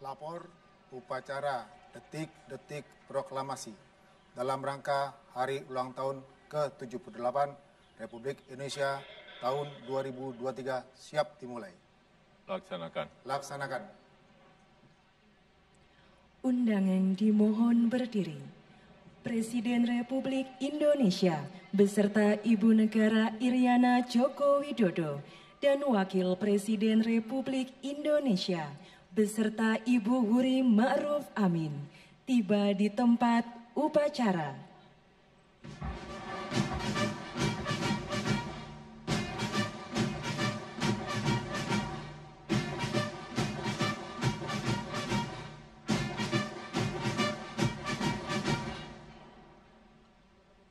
lapor upacara detik-detik proklamasi dalam rangka Hari Ulang Tahun ke-78 Republik Indonesia tahun 2023 siap dimulai. Laksanakan. Undangan dimohon berdiri. Presiden Republik Indonesia beserta Ibu Negara Iriana Joko Widodo dan Wakil Presiden Republik Indonesia beserta Ibu Huri Ma'ruf Amin tiba di tempat upacara.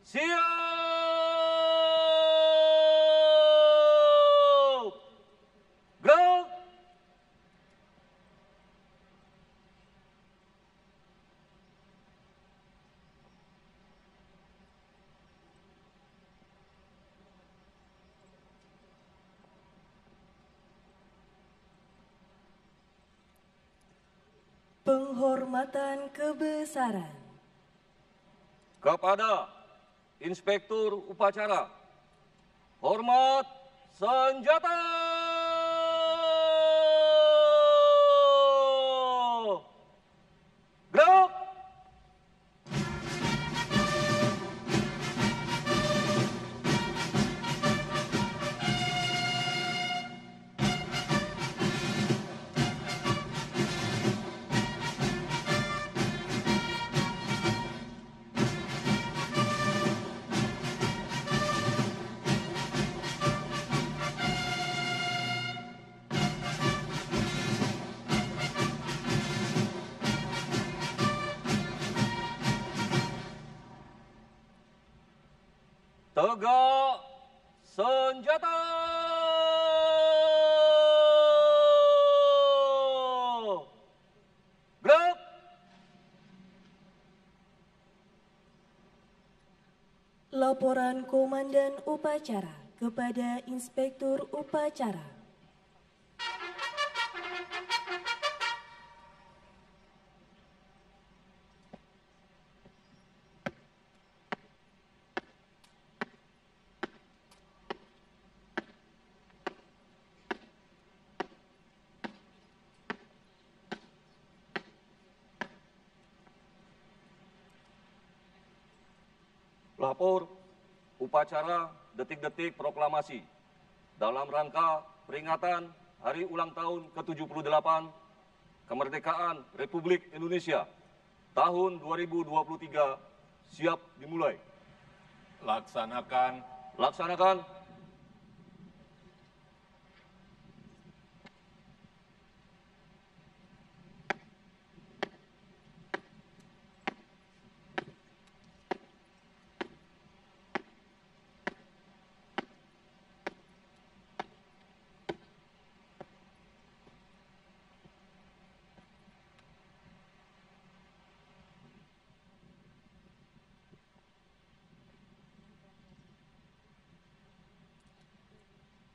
Siap! Gerak! Penghormatan kebesaran Kepada Inspektur Upacara, hormat senjata! Gerak! Tegak senjata! Gerak! Laporan Komandan Upacara kepada Inspektur Upacara. Lapor upacara detik-detik proklamasi dalam rangka peringatan Hari Ulang Tahun ke-78 Kemerdekaan Republik Indonesia tahun 2023 siap dimulai. Laksanakan.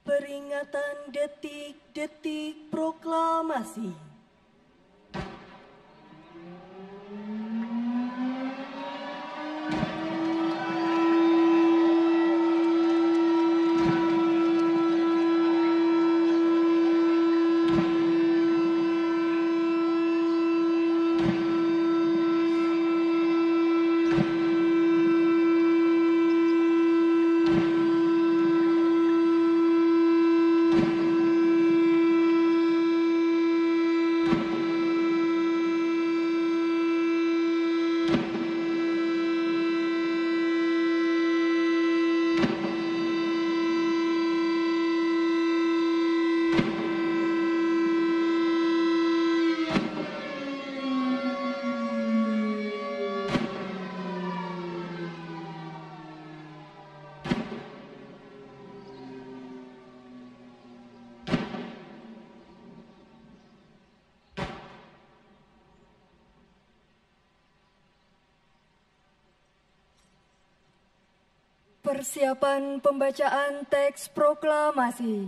Peringatan detik-detik proklamasi. Persiapan pembacaan teks proklamasi.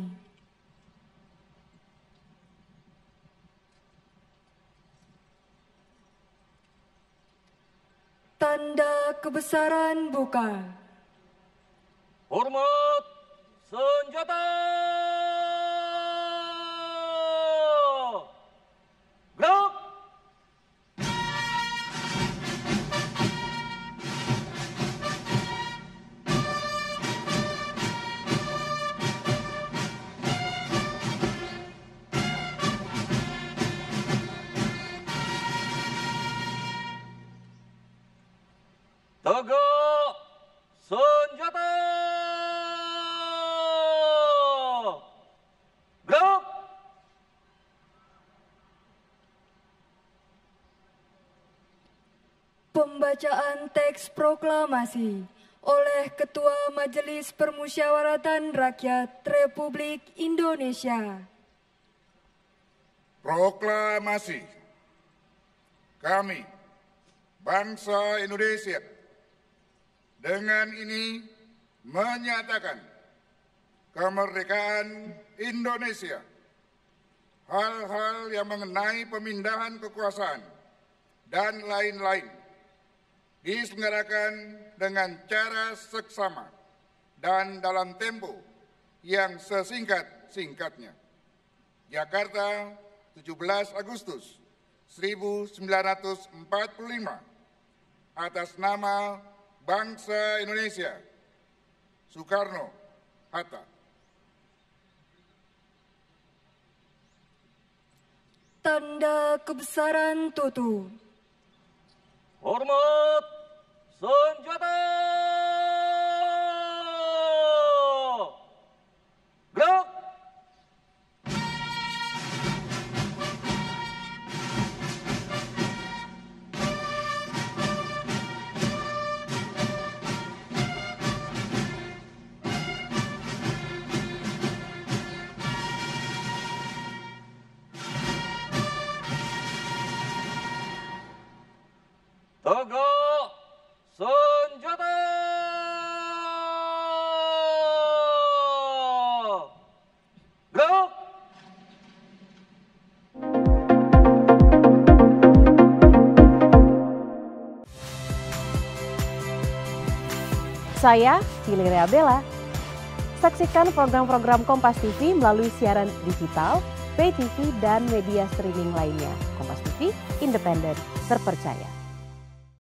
Tanda kebesaran buka. Hormat senjata. Gerak. Tegak senjata. Gerak. Pembacaan teks proklamasi oleh Ketua Majelis Permusyawaratan Rakyat Republik Indonesia. Proklamasi. Kami, bangsa Indonesia, dengan ini menyatakan kemerdekaan Indonesia. Hal-hal yang mengenai pemindahan kekuasaan dan lain-lain diselenggarakan dengan cara seksama dan dalam tempo yang sesingkat-singkatnya. Jakarta, 17 Agustus 1945, atas nama bangsa Indonesia, Soekarno-Hatta. Tanda kebesaran tutu. Hormat senjata. Gerak. Tegak senjata. Gerak. Saya Valeria Bella. Saksikan program-program Kompas TV melalui siaran digital, pay TV, dan media streaming lainnya. Kompas TV, independen, terpercaya.